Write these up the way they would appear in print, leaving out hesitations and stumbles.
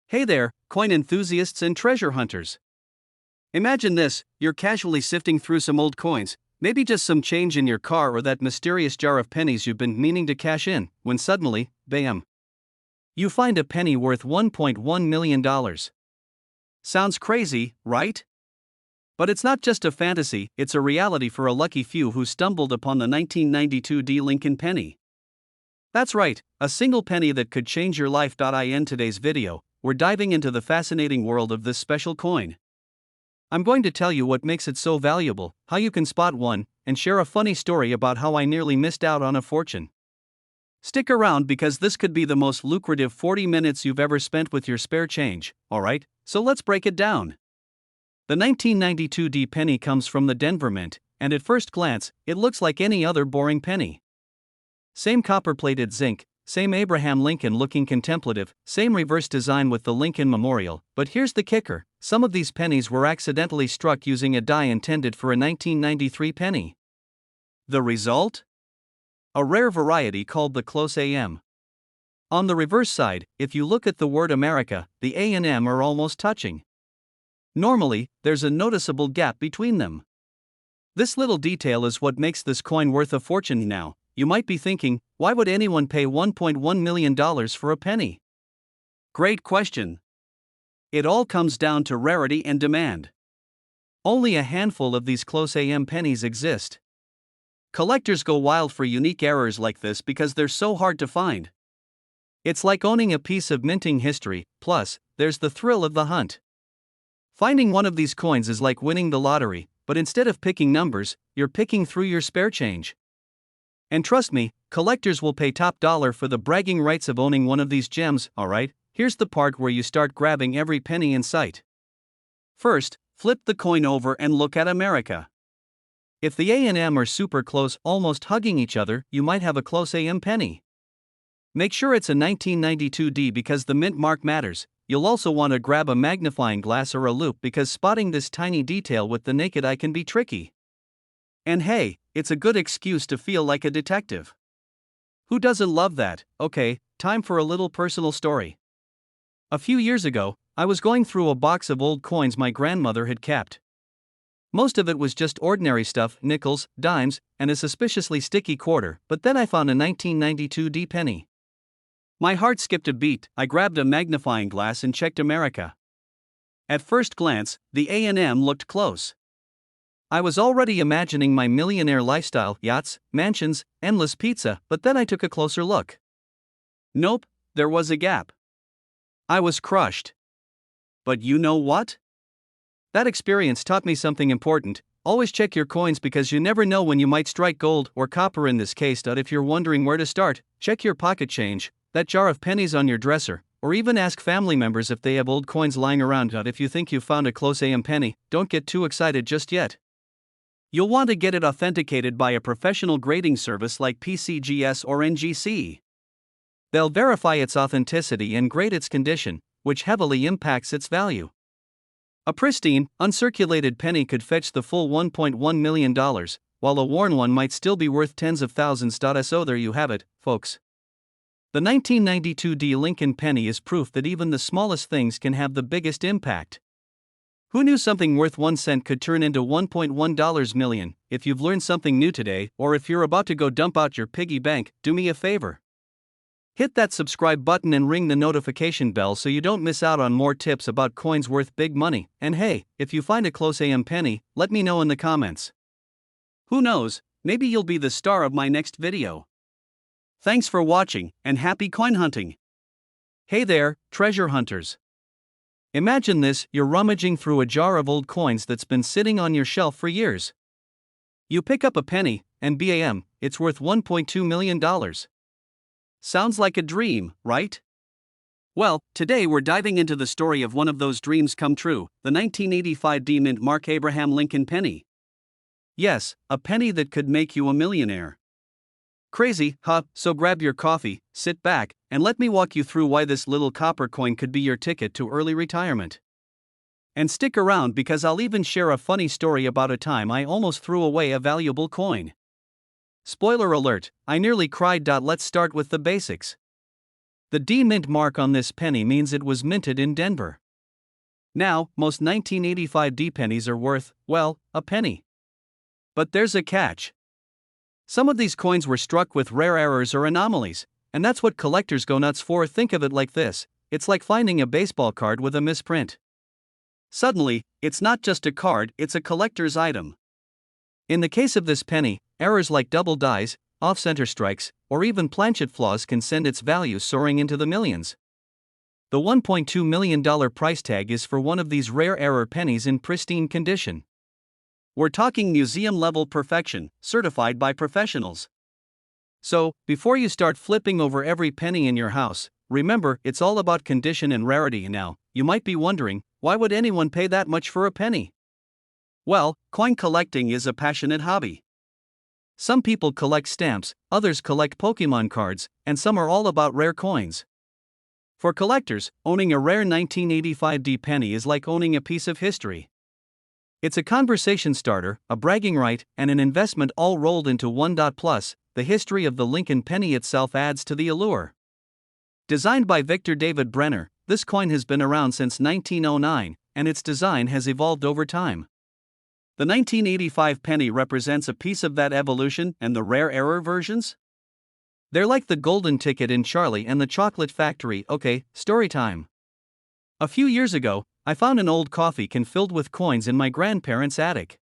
Hey there, coin enthusiasts and treasure hunters. Imagine this: you're casually sifting through some old coins, maybe just some change in your car or that mysterious jar of pennies you've been meaning to cash in, when suddenly, bam! You find a penny worth $1.1 million. Sounds crazy, right? But it's not just a fantasy, it's a reality for a lucky few who stumbled upon the 1992 D Lincoln penny. That's right, a single penny that could change your life. In today's video, we're diving into the fascinating world of this special coin. I'm going to tell you what makes it so valuable, how you can spot one, and share a funny story about how I nearly missed out on a fortune. Stick around because this could be the most lucrative 40 minutes you've ever spent with your spare change, alright? So let's break it down. The 1992 D penny comes from the Denver Mint, and at first glance, it looks like any other boring penny. Same copper-plated zinc, same Abraham Lincoln looking contemplative, same reverse design with the Lincoln Memorial, but here's the kicker: some of these pennies were accidentally struck using a die intended for a 1993 penny. The result? A rare variety called the close AM. On the reverse side, if you look at the word America, the A and M are almost touching. Normally, there's a noticeable gap between them. This little detail is what makes this coin worth a fortune now. You might be thinking, why would anyone pay $1.1 million for a penny? Great question. It all comes down to rarity and demand. Only a handful of these close AM pennies exist. Collectors go wild for unique errors like this because they're so hard to find. It's like owning a piece of minting history, plus, there's the thrill of the hunt. Finding one of these coins is like winning the lottery, but instead of picking numbers, you're picking through your spare change. And trust me, collectors will pay top dollar for the bragging rights of owning one of these gems. Alright, here's the part where you start grabbing every penny in sight. First, flip the coin over and look at America. If the A and M are super close, almost hugging each other, you might have a close AM penny. Make sure it's a 1992 D because the mint mark matters. You'll also want to grab a magnifying glass or a loupe because spotting this tiny detail with the naked eye can be tricky. And hey, it's a good excuse to feel like a detective. Who doesn't love that? Okay, time for a little personal story. A few years ago, I was going through a box of old coins my grandmother had kept. Most of it was just ordinary stuff, nickels, dimes, and a suspiciously sticky quarter, but then I found a 1992 D penny. My heart skipped a beat. I grabbed a magnifying glass and checked America. At first glance, the A and M looked close. I was already imagining my millionaire lifestyle, yachts, mansions, endless pizza, but then I took a closer look. Nope, there was a gap. I was crushed. But you know what? That experience taught me something important. Always check your coins because you never know when you might strike gold, or copper in this case. If you're wondering where to start, check your pocket change, that jar of pennies on your dresser, or even ask family members if they have old coins lying around. If you think you found a close AM penny, don't get too excited just yet. You'll want to get it authenticated by a professional grading service like PCGS or NGC. They'll verify its authenticity and grade its condition, which heavily impacts its value. A pristine, uncirculated penny could fetch the full $1.1 million, while a worn one might still be worth tens of thousands. So there you have it, folks. The 1992 D Lincoln penny is proof that even the smallest things can have the biggest impact. Who knew something worth 1 cent could turn into $1.1 million? If you've learned something new today, or if you're about to go dump out your piggy bank, do me a favor. Hit that subscribe button and ring the notification bell so you don't miss out on more tips about coins worth big money. And hey, if you find a close AM penny, let me know in the comments. Who knows, maybe you'll be the star of my next video. Thanks for watching, and happy coin hunting. Hey there, treasure hunters. Imagine this: you're rummaging through a jar of old coins that's been sitting on your shelf for years. You pick up a penny, and bam, it's worth $1.2 million. Sounds like a dream, right? Well, today we're diving into the story of one of those dreams come true, the 1985 D Mint Mark Abraham Lincoln penny. Yes, a penny that could make you a millionaire. Crazy, huh? So grab your coffee, sit back, and let me walk you through why this little copper coin could be your ticket to early retirement. And stick around because I'll even share a funny story about a time I almost threw away a valuable coin. Spoiler alert, I nearly cried. Let's start with the basics. The D-Mint mark on this penny means it was minted in Denver. Now, most 1985 D pennies are worth, well, a penny. But there's a catch. Some of these coins were struck with rare errors or anomalies, and that's what collectors go nuts for. Think of it like this: it's like finding a baseball card with a misprint. Suddenly, it's not just a card, it's a collector's item. In the case of this penny, errors like double dies, off-center strikes, or even planchet flaws can send its value soaring into the millions. The $1.2 million price tag is for one of these rare error pennies in pristine condition. We're talking museum-level perfection, certified by professionals. So, before you start flipping over every penny in your house, remember, it's all about condition and rarity. Now, you might be wondering, why would anyone pay that much for a penny? Well, coin collecting is a passionate hobby. Some people collect stamps, others collect Pokemon cards, and some are all about rare coins. For collectors, owning a rare 1985 D penny is like owning a piece of history. It's a conversation starter, a bragging right, and an investment all rolled into one. Plus, the history of the Lincoln penny itself adds to the allure. Designed by Victor David Brenner, this coin has been around since 1909, and its design has evolved over time. The 1985 penny represents a piece of that evolution, and the rare error versions? They're like the golden ticket in Charlie and the Chocolate Factory. Okay, story time. A few years ago, I found an old coffee can filled with coins in my grandparents' attic.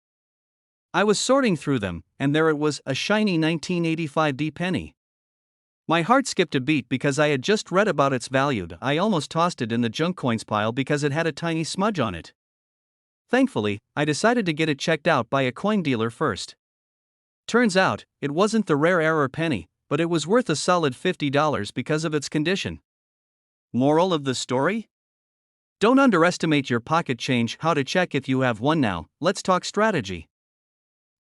I was sorting through them, and there it was, a shiny 1985 D penny. My heart skipped a beat because I had just read about its value. I almost tossed it in the junk coins pile because it had a tiny smudge on it. Thankfully, I decided to get it checked out by a coin dealer first. Turns out, it wasn't the rare error penny, but it was worth a solid $50 because of its condition. Moral of the story? Don't underestimate your pocket change. How to check if you have one now? Let's talk strategy.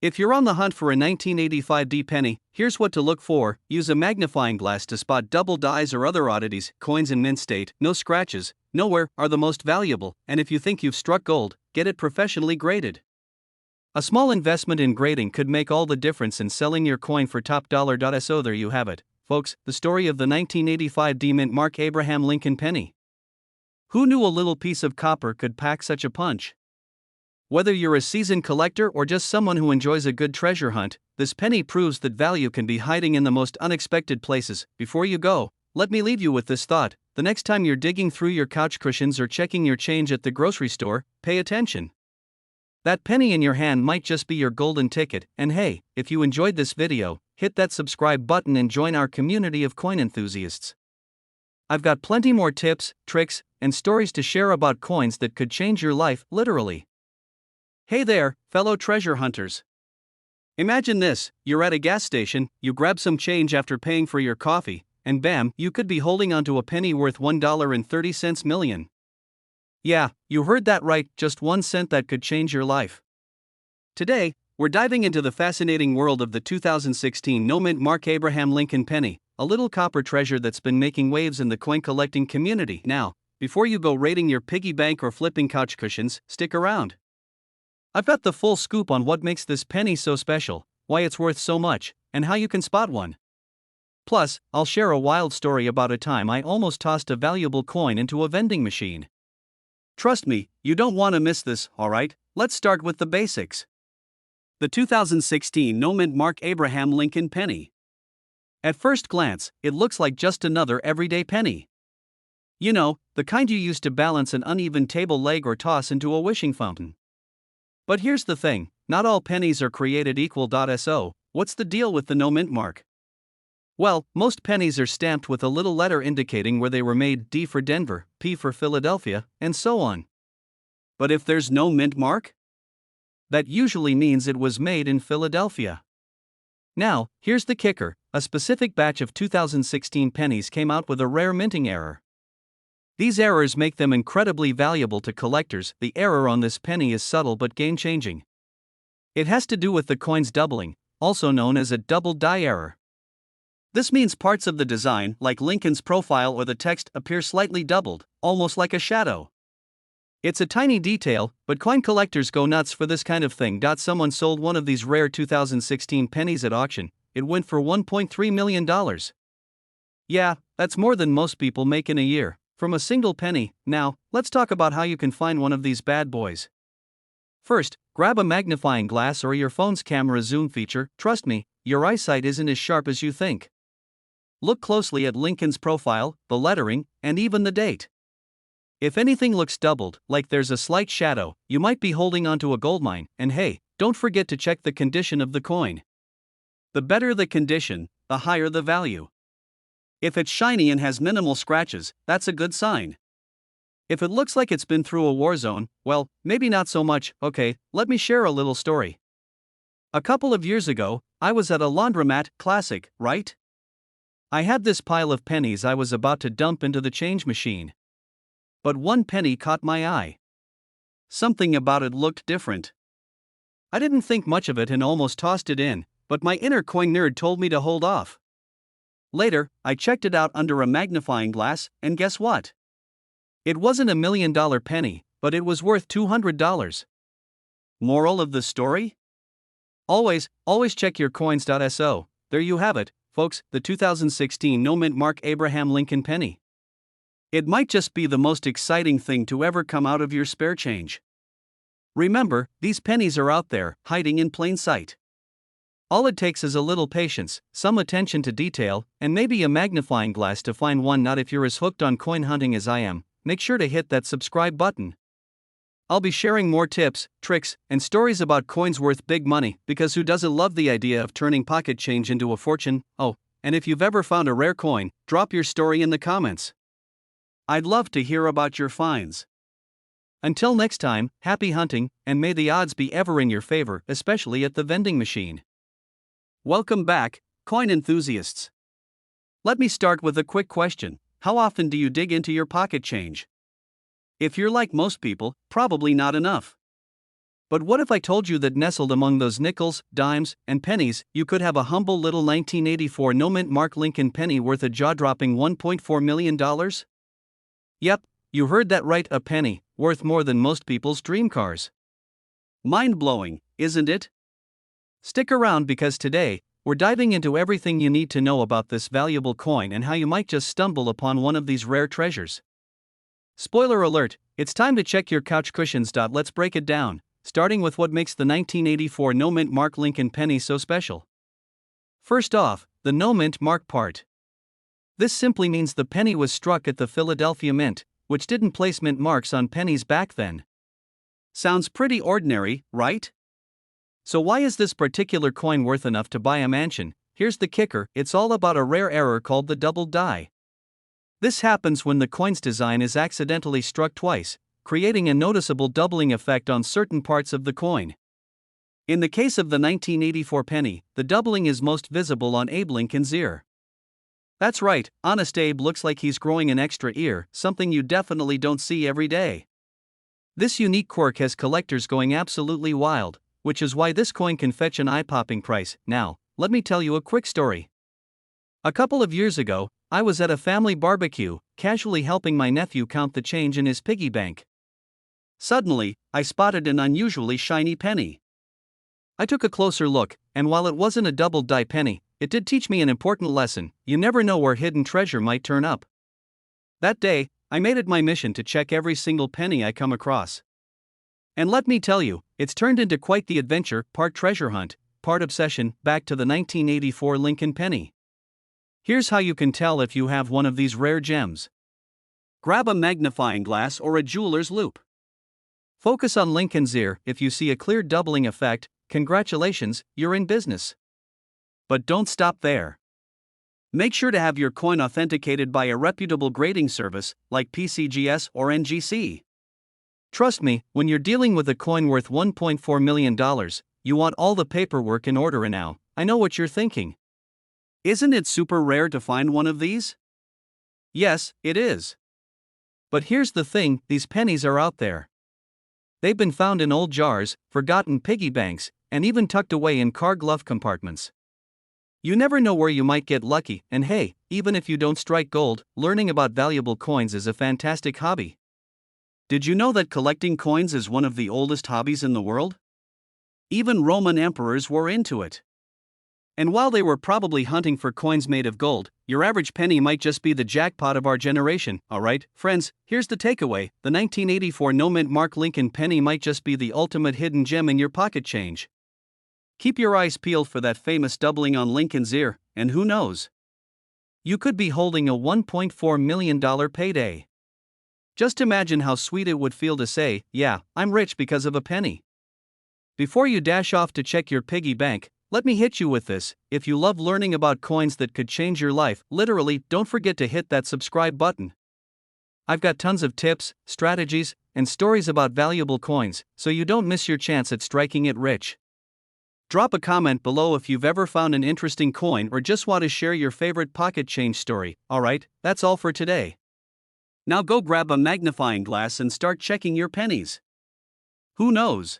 If you're on the hunt for a 1985 D penny, here's what to look for. Use a magnifying glass to spot double dies or other oddities. Coins in mint state, no scratches, nowhere, are the most valuable, and if you think you've struck gold, get it professionally graded. A small investment in grading could make all the difference in selling your coin for top dollar. So there you have it, folks, the story of the 1985 D Mint Mark Abraham Lincoln penny. Who knew a little piece of copper could pack such a punch? Whether you're a seasoned collector or just someone who enjoys a good treasure hunt, this penny proves that value can be hiding in the most unexpected places. Before you go, let me leave you with this thought: the next time you're digging through your couch cushions or checking your change at the grocery store, pay attention. That penny in your hand might just be your golden ticket. And hey, if you enjoyed this video, hit that subscribe button and join our community of coin enthusiasts. I've got plenty more tips, tricks, and stories to share about coins that could change your life, literally. Hey there, fellow treasure hunters. Imagine this: you're at a gas station, you grab some change after paying for your coffee, and bam, you could be holding onto a penny worth $1.30 million. Yeah, you heard that right, just 1 cent that could change your life. Today, we're diving into the fascinating world of the 2016 no-mint Mark Abraham Lincoln penny, a little copper treasure that's been making waves in the coin collecting community. Now, before you go raiding your piggy bank or flipping couch cushions, stick around. I've got the full scoop on what makes this penny so special, why it's worth so much, and how you can spot one. Plus, I'll share a wild story about a time I almost tossed a valuable coin into a vending machine. Trust me, you don't want to miss this, alright? Let's start with the basics. The 2016 no-mint Mark Abraham Lincoln penny. At first glance, it looks like just another everyday penny. You know, the kind you use to balance an uneven table leg or toss into a wishing fountain. But here's the thing: not all pennies are created equal. So, what's the deal with the no-mint mark? Well, most pennies are stamped with a little letter indicating where they were made: D for Denver, P for Philadelphia, and so on. But if there's no mint mark? That usually means it was made in Philadelphia. Now, here's the kicker: a specific batch of 2016 pennies came out with a rare minting error. These errors make them incredibly valuable to collectors. The error on this penny is subtle but game-changing. It has to do with the coin's doubling, also known as a double die error. This means parts of the design, like Lincoln's profile or the text, appear slightly doubled, almost like a shadow. It's a tiny detail, but coin collectors go nuts for this kind of thing. Someone sold one of these rare 2016 pennies at auction. It went for $1.3 million. Yeah, that's more than most people make in a year, from a single penny. Now, let's talk about how you can find one of these bad boys. First, grab a magnifying glass or your phone's camera zoom feature. Trust me, your eyesight isn't as sharp as you think. Look closely at Lincoln's profile, the lettering, and even the date. If anything looks doubled, like there's a slight shadow, you might be holding onto a goldmine. And hey, don't forget to check the condition of the coin. The better the condition, the higher the value. If it's shiny and has minimal scratches, that's a good sign. If it looks like it's been through a war zone, well, maybe not so much. Okay, let me share a little story. A couple of years ago, I was at a laundromat. Classic, right? I had this pile of pennies I was about to dump into the change machine. But one penny caught my eye. Something about it looked different. I didn't think much of it and almost tossed it in, but my inner coin nerd told me to hold off. Later, I checked it out under a magnifying glass, and guess what? It wasn't $1 million penny, but it was worth $200. Moral of the story? Always check your coins.so. There you have it, folks, the 2016 no-mint Mark Abraham Lincoln penny. It might just be the most exciting thing to ever come out of your spare change. Remember, these pennies are out there, hiding in plain sight. All it takes is a little patience, some attention to detail, and maybe a magnifying glass to find one. Not if you're as hooked on coin hunting as I am. Make sure to hit that subscribe button. I'll be sharing more tips, tricks, and stories about coins worth big money, because who doesn't love the idea of turning pocket change into a fortune? Oh, and if you've ever found a rare coin, drop your story in the comments. I'd love to hear about your finds. Until next time, happy hunting, and may the odds be ever in your favor, especially at the vending machine. Welcome back, coin enthusiasts. Let me start with a quick question. How often do you dig into your pocket change? If you're like most people, probably not enough. But what if I told you that nestled among those nickels, dimes, and pennies, you could have a humble little 1984 no-mint Mark Lincoln penny worth a jaw-dropping $1.4 million? Yep, you heard that right, a penny, worth more than most people's dream cars. Mind-blowing, isn't it? Stick around because today, we're diving into everything you need to know about this valuable coin and how you might just stumble upon one of these rare treasures. Spoiler alert, it's time to check your couch cushions. Let's break it down, starting with what makes the 1984 no-mint Mark Lincoln penny so special. First off, the no-mint mark part. This simply means the penny was struck at the Philadelphia Mint, which didn't place mint marks on pennies back then. Sounds pretty ordinary, right? So why is this particular coin worth enough to buy a mansion? Here's the kicker, it's all about a rare error called the doubled die. This happens when the coin's design is accidentally struck twice, creating a noticeable doubling effect on certain parts of the coin. In the case of the 1984 penny, the doubling is most visible on Abe Lincoln's ear. That's right, Honest Abe looks like he's growing an extra ear, something you definitely don't see every day. This unique quirk has collectors going absolutely wild, which is why this coin can fetch an eye-popping price. Now, let me tell you a quick story. A couple of years ago, I was at a family barbecue, casually helping my nephew count the change in his piggy bank. Suddenly, I spotted an unusually shiny penny. I took a closer look, and while it wasn't a doubled die penny, it did teach me an important lesson: you never know where hidden treasure might turn up. That day, I made it my mission to check every single penny I come across. And let me tell you, it's turned into quite the adventure, part treasure hunt, part obsession, back to the 1984 Lincoln penny. Here's how you can tell if you have one of these rare gems. Grab a magnifying glass or a jeweler's loupe. Focus on Lincoln's ear. If you see a clear doubling effect, congratulations, you're in business. But don't stop there. Make sure to have your coin authenticated by a reputable grading service, like PCGS or NGC. Trust me, when you're dealing with a coin worth $1.4 million, you want all the paperwork in order. And now, I know what you're thinking. Isn't it super rare to find one of these? Yes, it is. But here's the thing, these pennies are out there. They've been found in old jars, forgotten piggy banks, and even tucked away in car glove compartments. You never know where you might get lucky, and hey, even if you don't strike gold, learning about valuable coins is a fantastic hobby. Did you know that collecting coins is one of the oldest hobbies in the world? Even Roman emperors were into it. And while they were probably hunting for coins made of gold, your average penny might just be the jackpot of our generation, alright? Friends, here's the takeaway: the 1984 no-mint mark Lincoln penny might just be the ultimate hidden gem in your pocket change. Keep your eyes peeled for that famous doubling on Lincoln's ear, and who knows? You could be holding a $1.4 million payday. Just imagine how sweet it would feel to say, yeah, I'm rich because of a penny. Before you dash off to check your piggy bank, let me hit you with this: if you love learning about coins that could change your life, literally, don't forget to hit that subscribe button. I've got tons of tips, strategies, and stories about valuable coins, so you don't miss your chance at striking it rich. Drop a comment below if you've ever found an interesting coin or just want to share your favorite pocket change story. Alright, that's all for today. Now go grab a magnifying glass and start checking your pennies. Who knows?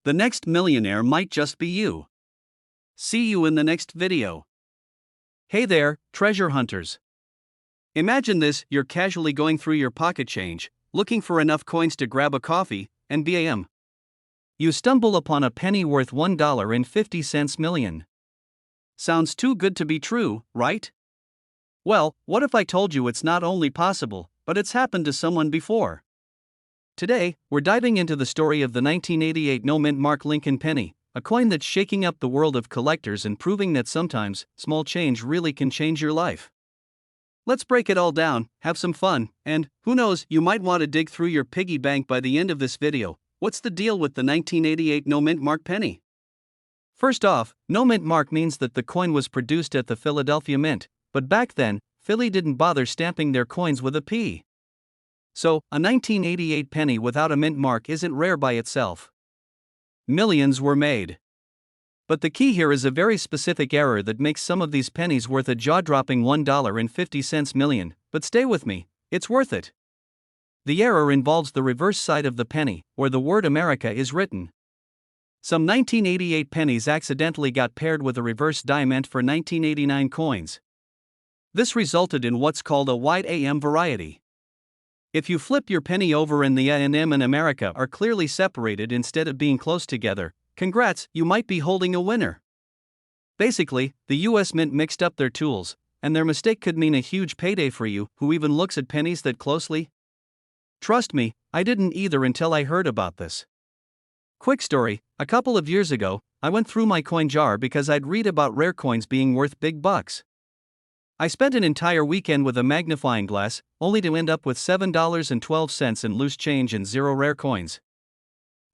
The next millionaire might just be you. See you in the next video. Hey there, treasure hunters. Imagine this: you're casually going through your pocket change, looking for enough coins to grab a coffee, and bam! You stumble upon a penny worth $1.50 million. Sounds too good to be true, right? Well, what if I told you it's not only possible, but it's happened to someone before? Today, we're diving into the story of the 1988 no-mint mark Lincoln penny, a coin that's shaking up the world of collectors and proving that sometimes, small change really can change your life. Let's break it all down, have some fun, and, who knows, you might want to dig through your piggy bank by the end of this video. What's the deal with the 1988 no-mint mark penny? First off, no-mint mark means that the coin was produced at the Philadelphia Mint, but back then, Philly didn't bother stamping their coins with a P. So, a 1988 penny without a mint mark isn't rare by itself. Millions were made. But the key here is a very specific error that makes some of these pennies worth a jaw-dropping $1.50 million, but stay with me, it's worth it. The error involves the reverse side of the penny, where the word America is written. Some 1988 pennies accidentally got paired with a reverse die meant for 1989 coins. This resulted in what's called a wide AM variety. If you flip your penny over and the A and M in America are clearly separated instead of being close together, congrats, you might be holding a winner. Basically, the US Mint mixed up their tools, and their mistake could mean a huge payday for you. Who even looks at pennies that closely? Trust me, I didn't either until I heard about this. Quick story: a couple of years ago, I went through my coin jar because I'd read about rare coins being worth big bucks. I spent an entire weekend with a magnifying glass, only to end up with $7.12 in loose change and 0 rare coins.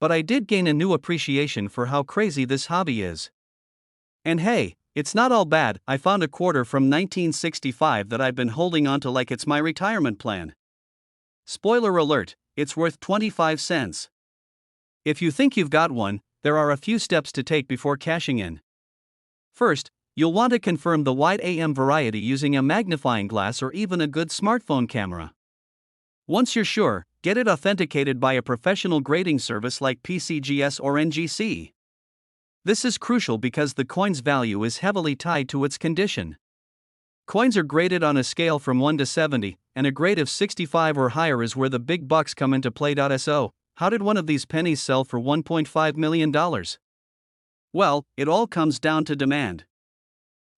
But I did gain a new appreciation for how crazy this hobby is. And hey, it's not all bad. I found a quarter from 1965 that I've been holding onto like it's my retirement plan. Spoiler alert, it's worth 25 cents. If you think you've got one, there are a few steps to take before cashing in. First, you'll want to confirm the wide AM variety using a magnifying glass or even a good smartphone camera. Once you're sure, get it authenticated by a professional grading service like PCGS or NGC. This is crucial because the coin's value is heavily tied to its condition. Coins are graded on a scale from 1 to 70, and a grade of 65 or higher is where the big bucks come into play. So, how did one of these pennies sell for $1.5 million? Well, it all comes down to demand.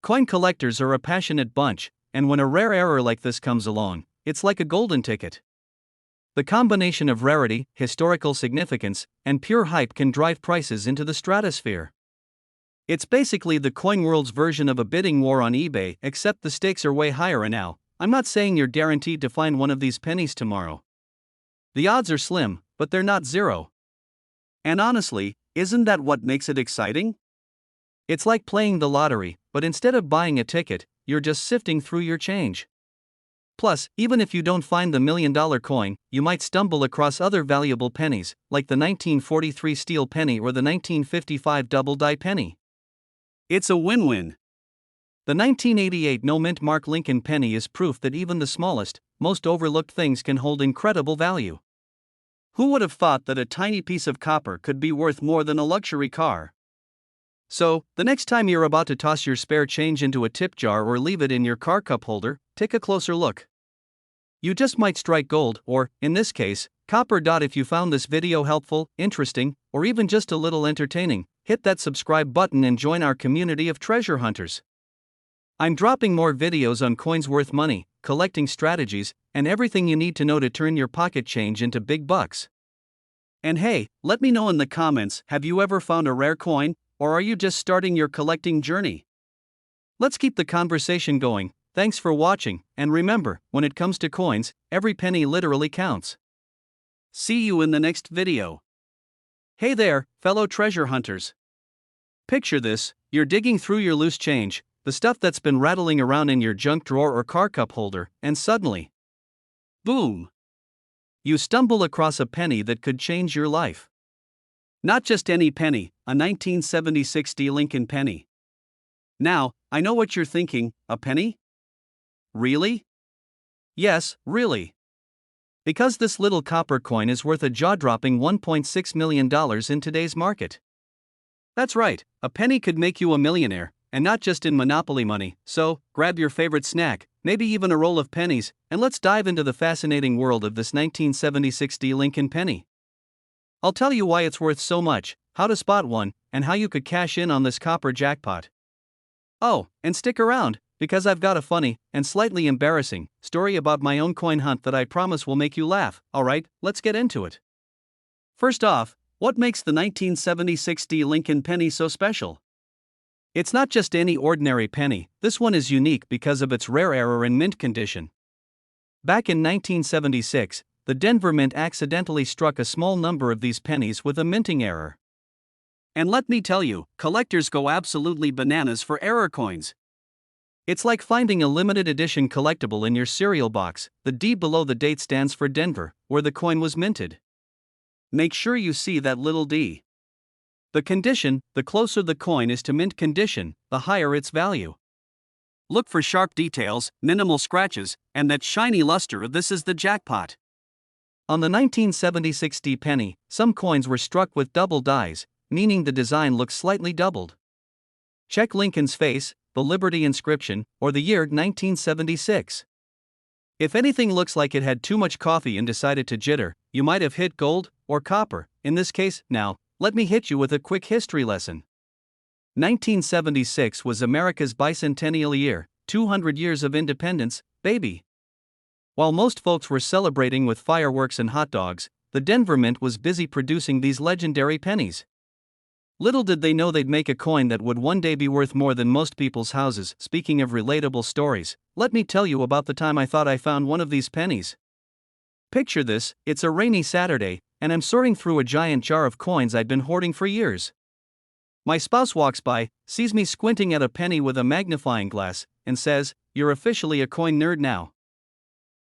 Coin collectors are a passionate bunch, and when a rare error like this comes along, it's like a golden ticket. The combination of rarity, historical significance, and pure hype can drive prices into the stratosphere. It's basically the coin world's version of a bidding war on eBay, except the stakes are way higher. And now, I'm not saying you're guaranteed to find one of these pennies tomorrow. The odds are slim, but they're not zero. And honestly, isn't that what makes it exciting? It's like playing the lottery, but instead of buying a ticket, you're just sifting through your change. Plus, even if you don't find the $1 million coin, you might stumble across other valuable pennies, like the 1943 steel penny or the 1955 double die penny. It's a win-win. The 1988 no-mint mark Lincoln penny is proof that even the smallest, most overlooked things can hold incredible value. Who would have thought that a tiny piece of copper could be worth more than a luxury car? So, the next time you're about to toss your spare change into a tip jar or leave it in your car cup holder, take a closer look. You just might strike gold, or, in this case, copper. If you found this video helpful, interesting, or even just a little entertaining, hit that subscribe button and join our community of treasure hunters. I'm dropping more videos on coins worth money, collecting strategies, and everything you need to know to turn your pocket change into big bucks. And hey, let me know in the comments, have you ever found a rare coin, or are you just starting your collecting journey? Let's keep the conversation going. Thanks for watching, and remember, when it comes to coins, every penny literally counts. See you in the next video. Hey there, fellow treasure hunters. Picture this, you're digging through your loose change, the stuff that's been rattling around in your junk drawer or car cup holder, and suddenly, boom! You stumble across a penny that could change your life. Not just any penny, a 1976 Lincoln penny. Now, I know what you're thinking, a penny? Really? Yes, really. Because this little copper coin is worth a jaw-dropping $1.6 million in today's market. That's right, a penny could make you a millionaire, and not just in Monopoly money, so, grab your favorite snack, maybe even a roll of pennies, and let's dive into the fascinating world of this 1976 Lincoln penny. I'll tell you why it's worth so much, how to spot one, and how you could cash in on this copper jackpot. Oh, and stick around, because I've got a funny, and slightly embarrassing, story about my own coin hunt that I promise will make you laugh. Alright, let's get into it. First off, what makes the 1976 Lincoln penny so special? It's not just any ordinary penny, this one is unique because of its rare error in mint condition. Back in 1976, the Denver Mint accidentally struck a small number of these pennies with a minting error. And let me tell you, collectors go absolutely bananas for error coins. It's like finding a limited edition collectible in your cereal box. The D below the date stands for Denver, where the coin was minted. Make sure you see that little D. The condition, the closer the coin is to mint condition, the higher its value. Look for sharp details, minimal scratches, and that shiny luster. This is the jackpot. On the 1976 D penny, some coins were struck with double dies, meaning the design looks slightly doubled. Check Lincoln's face, the Liberty inscription, or the year 1976. If anything looks like it had too much coffee and decided to jitter, you might have hit gold, or copper, in this case. Now, let me hit you with a quick history lesson. 1976 was America's bicentennial year, 200 years of independence, baby. While most folks were celebrating with fireworks and hot dogs, the Denver Mint was busy producing these legendary pennies. Little did they know they'd make a coin that would one day be worth more than most people's houses. Speaking of relatable stories, let me tell you about the time I thought I found one of these pennies. Picture this, it's a rainy Saturday, and I'm sorting through a giant jar of coins I'd been hoarding for years. My spouse walks by, sees me squinting at a penny with a magnifying glass, and says, "You're officially a coin nerd now."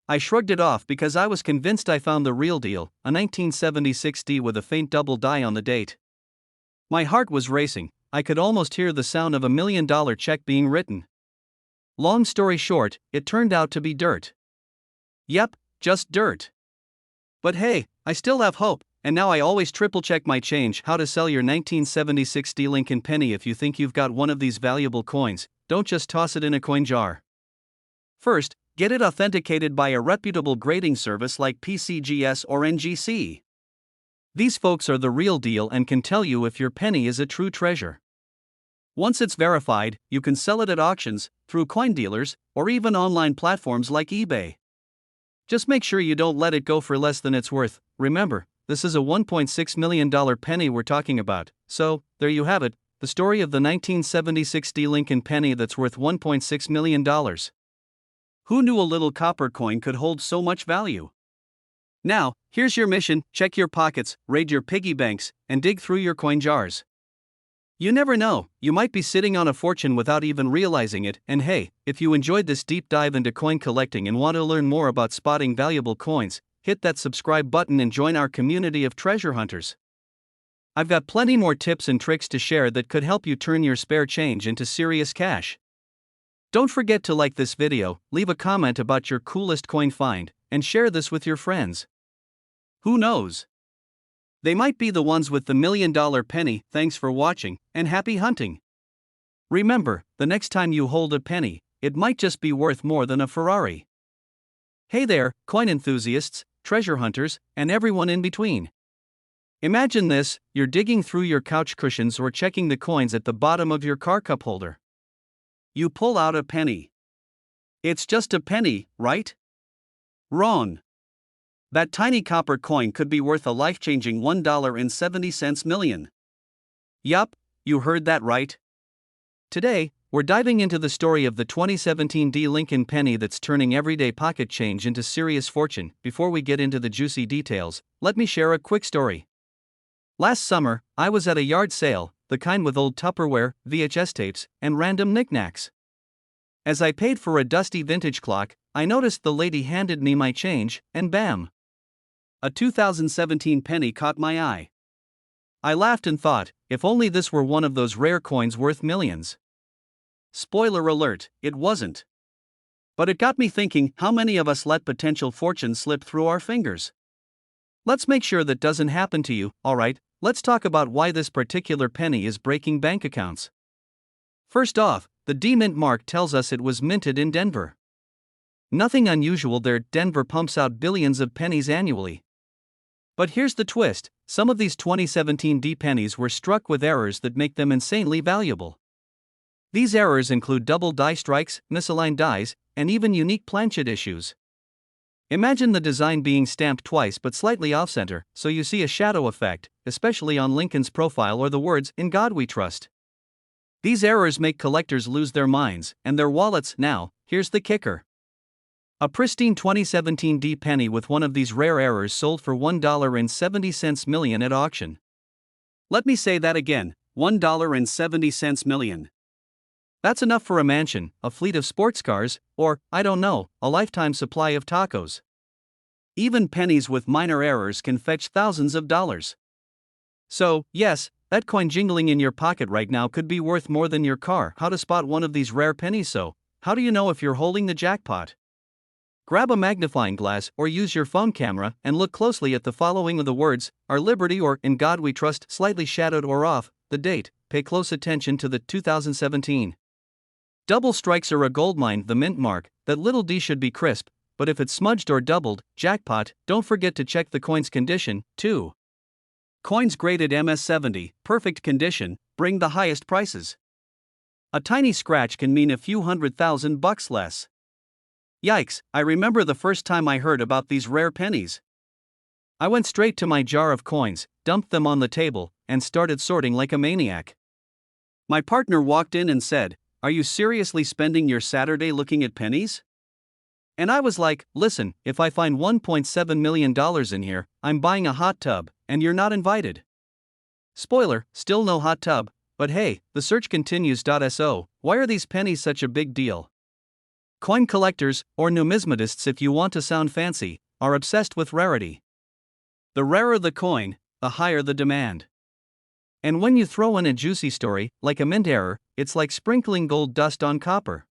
I shrugged it off because I was convinced I found the real deal, a 1976 D with a faint double die on the date. My heart was racing, I could almost hear the sound of $1 million check being written. Long story short, it turned out to be dirt. Yep, just dirt. But hey, I still have hope, and now I always triple check my change. How to sell your 1976 D Lincoln penny. If you think you've got one of these valuable coins, don't just toss it in a coin jar. First, get it authenticated by a reputable grading service like PCGS or NGC. These folks are the real deal and can tell you if your penny is a true treasure. Once it's verified, you can sell it at auctions, through coin dealers, or even online platforms like eBay. Just make sure you don't let it go for less than it's worth. Remember, this is a $1.6 million penny we're talking about. So, there you have it, the story of the 1976 D Lincoln penny that's worth $1.6 million. Who knew a little copper coin could hold so much value? Now, here's your mission: check your pockets, raid your piggy banks, and dig through your coin jars. You never know, you might be sitting on a fortune without even realizing it. And hey, if you enjoyed this deep dive into coin collecting and want to learn more about spotting valuable coins, hit that subscribe button and join our community of treasure hunters. I've got plenty more tips and tricks to share that could help you turn your spare change into serious cash. Don't forget to like this video, leave a comment about your coolest coin find, and share this with your friends. Who knows? They might be the ones with the $1 million penny. Thanks for watching, and happy hunting. Remember, the next time you hold a penny, it might just be worth more than a Ferrari. Hey there, coin enthusiasts, treasure hunters, and everyone in between. Imagine this: you're digging through your couch cushions or checking the coins at the bottom of your car cup holder. You pull out a penny. It's just a penny, right? Wrong. That tiny copper coin could be worth a life-changing $1.70 million. Yup, you heard that right. Today, we're diving into the story of the 2017 D Lincoln penny that's turning everyday pocket change into serious fortune. Before we get into the juicy details, let me share a quick story. Last summer, I was at a yard sale, the kind with old Tupperware, VHS tapes, and random knickknacks. As I paid for a dusty vintage clock, I noticed the lady handed me my change, and bam! A 2017 penny caught my eye. I laughed and thought, if only this were one of those rare coins worth millions. Spoiler alert, it wasn't. But it got me thinking, how many of us let potential fortune slip through our fingers? Let's make sure that doesn't happen to you. Alright, let's talk about why this particular penny is breaking bank accounts. First off, the D mint mark tells us it was minted in Denver. Nothing unusual there. Denver pumps out billions of pennies annually. But here's the twist: some of these 2017 D pennies were struck with errors that make them insanely valuable. These errors include double die strikes, misaligned dies, and even unique planchet issues. Imagine the design being stamped twice but slightly off-center, so you see a shadow effect, especially on Lincoln's profile or the words, "In God We Trust." These errors make collectors lose their minds and their wallets. Now, here's the kicker. A pristine 2017 D penny with one of these rare errors sold for $1.70 million at auction. Let me say that again, $1.70 million. That's enough for a mansion, a fleet of sports cars, or, I don't know, a lifetime supply of tacos. Even pennies with minor errors can fetch thousands of dollars. So, yes, that coin jingling in your pocket right now could be worth more than your car. How to spot one of these rare pennies? So, how do you know if you're holding the jackpot? Grab a magnifying glass or use your phone camera and look closely at the following of the words, "Our Liberty" or "In God We Trust" slightly shadowed or off, the date. Pay close attention to the 2017. Double strikes are a goldmine. The mint mark, that little d should be crisp, but if it's smudged or doubled, jackpot. Don't forget to check the coin's condition, too. Coins graded MS70, perfect condition, bring the highest prices. A tiny scratch can mean a few $100,000 less. Yikes, I remember the first time I heard about these rare pennies. I went straight to my jar of coins, dumped them on the table, and started sorting like a maniac. My partner walked in and said, "Are you seriously spending your Saturday looking at pennies?" And I was like, "Listen, if I find $1.7 million in here, I'm buying a hot tub, and you're not invited." Spoiler, still no hot tub, but hey, the search continues. So, why are these pennies such a big deal? Coin collectors, or numismatists if you want to sound fancy, are obsessed with rarity. The rarer the coin, the higher the demand. And when you throw in a juicy story, like a mint error, it's like sprinkling gold dust on copper.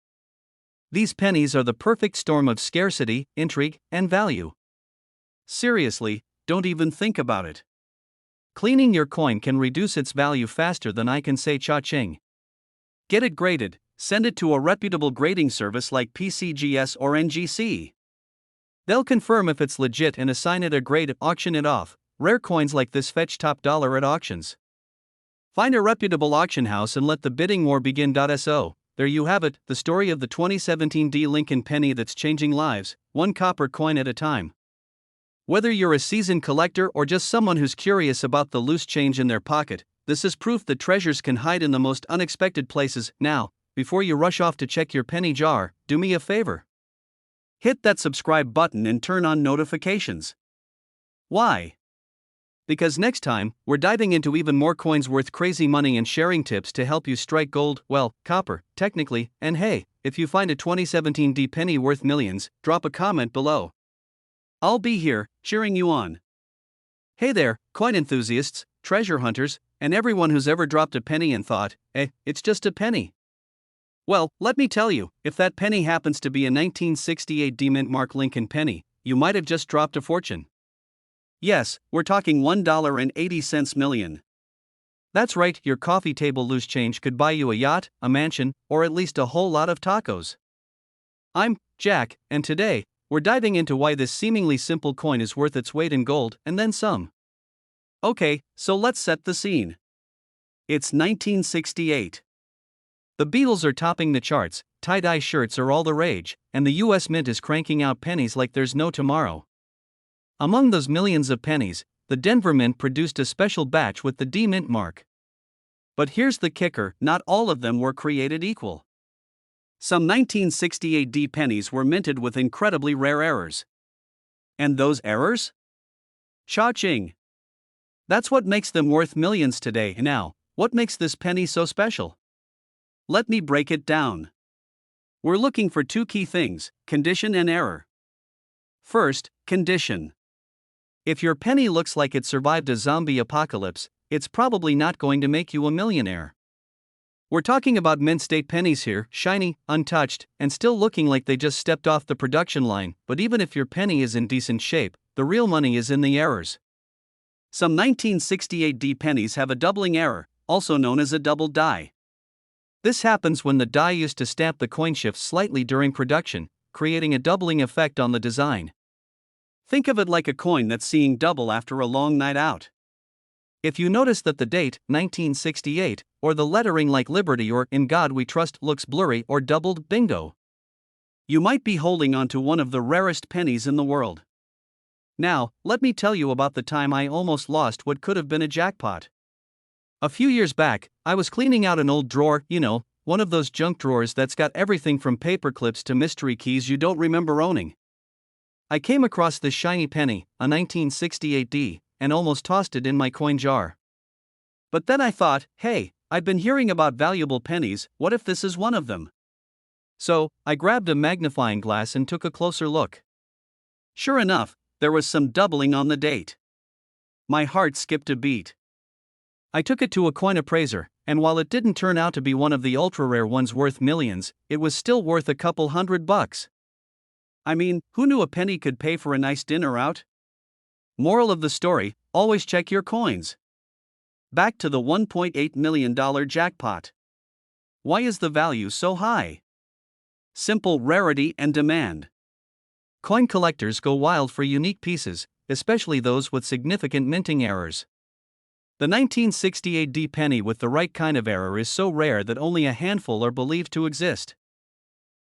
These pennies are the perfect storm of scarcity, intrigue, and value. Seriously, don't even think about it. Cleaning your coin can reduce its value faster than I can say cha-ching. Get it graded, send it to a reputable grading service like PCGS or NGC. They'll confirm if it's legit and assign it a grade. Auction it off. Rare coins like this fetch top dollar at auctions. Find a reputable auction house and let the bidding war begin. So, there you have it, the story of the 2017 D Lincoln penny that's changing lives, one copper coin at a time. Whether you're a seasoned collector or just someone who's curious about the loose change in their pocket, this is proof that treasures can hide in the most unexpected places. Now, before you rush off to check your penny jar, do me a favor. Hit that subscribe button and turn on notifications. Why? Because next time, we're diving into even more coins worth crazy money and sharing tips to help you strike gold, well, copper, technically. And hey, if you find a 2017 D penny worth millions, drop a comment below. I'll be here, cheering you on. Hey there, coin enthusiasts, treasure hunters, and everyone who's ever dropped a penny and thought, it's just a penny. Well, let me tell you, if that penny happens to be a 1968 D mint mark Lincoln penny, you might have just dropped a fortune. Yes, we're talking $1.80 million. That's right, your coffee table loose change could buy you a yacht, a mansion, or at least a whole lot of tacos. I'm Jack, and today, we're diving into why this seemingly simple coin is worth its weight in gold, and then some. Okay, so let's set the scene. It's 1968. The Beatles are topping the charts, tie-dye shirts are all the rage, and the US Mint is cranking out pennies like there's no tomorrow. Among those millions of pennies, the Denver Mint produced a special batch with the D Mint mark. But here's the kicker, not all of them were created equal. Some 1968 D pennies were minted with incredibly rare errors. And those errors? Cha-ching! That's what makes them worth millions today. Now, what makes this penny so special? Let me break it down. We're looking for two key things: condition and error. First, condition. If your penny looks like it survived a zombie apocalypse, it's probably not going to make you a millionaire. We're talking about mint state pennies here, shiny, untouched, and still looking like they just stepped off the production line. But even if your penny is in decent shape, the real money is in the errors. Some 1968 D pennies have a doubling error, also known as a double die. This happens when the die used to stamp the coin shifts slightly during production, creating a doubling effect on the design. Think of it like a coin that's seeing double after a long night out. If you notice that the date, 1968, or the lettering like Liberty or In God We Trust looks blurry or doubled, bingo! You might be holding on to one of the rarest pennies in the world. Now, let me tell you about the time I almost lost what could have been a jackpot. A few years back, I was cleaning out an old drawer, one of those junk drawers that's got everything from paper clips to mystery keys you don't remember owning. I came across this shiny penny, a 1968 D, and almost tossed it in my coin jar. But then I thought, hey, I've been hearing about valuable pennies, what if this is one of them? So, I grabbed a magnifying glass and took a closer look. Sure enough, there was some doubling on the date. My heart skipped a beat. I took it to a coin appraiser, and while it didn't turn out to be one of the ultra-rare ones worth millions, it was still worth a couple $100. I mean, who knew a penny could pay for a nice dinner out? Moral of the story, always check your coins. Back to the $1.8 million jackpot. Why is the value so high? Simple: rarity and demand. Coin collectors go wild for unique pieces, especially those with significant minting errors. The 1968 D penny with the right kind of error is so rare that only a handful are believed to exist.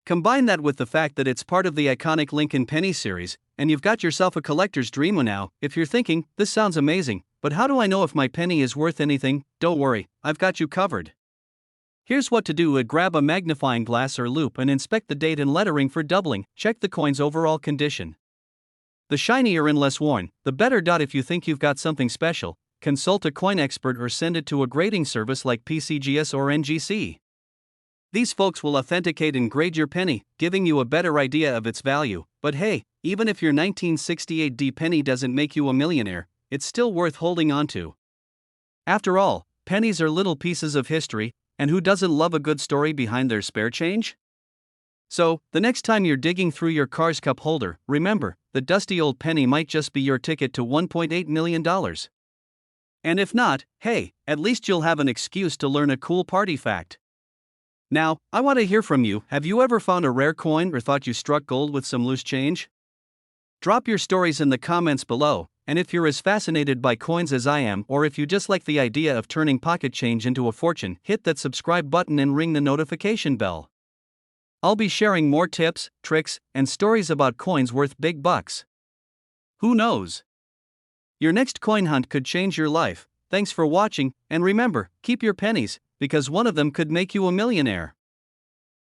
Combine that with the fact that it's part of the iconic Lincoln Penny series, and you've got yourself a collector's dream now. If you're thinking, this sounds amazing, but how do I know if my penny is worth anything? Don't worry, I've got you covered. Here's what to do: grab a magnifying glass or loupe and inspect the date and lettering for doubling. Check the coin's overall condition. The shinier and less worn, the better. If you think you've got something special, consult a coin expert or send it to a grading service like PCGS or NGC. These folks will authenticate and grade your penny, giving you a better idea of its value. But hey, even if your 1968 D penny doesn't make you a millionaire, it's still worth holding on to. After all, pennies are little pieces of history, and who doesn't love a good story behind their spare change? So, the next time you're digging through your car's cup holder, remember, the dusty old penny might just be your ticket to $1.8 million. And if not, hey, at least you'll have an excuse to learn a cool party fact. Now, I want to hear from you. Have you ever found a rare coin or thought you struck gold with some loose change? Drop your stories in the comments below, and if you're as fascinated by coins as I am, or if you just like the idea of turning pocket change into a fortune, hit that subscribe button and ring the notification bell. I'll be sharing more tips, tricks, and stories about coins worth big bucks. Who knows? Your next coin hunt could change your life. Thanks for watching, and remember, keep your pennies, because one of them could make you a millionaire.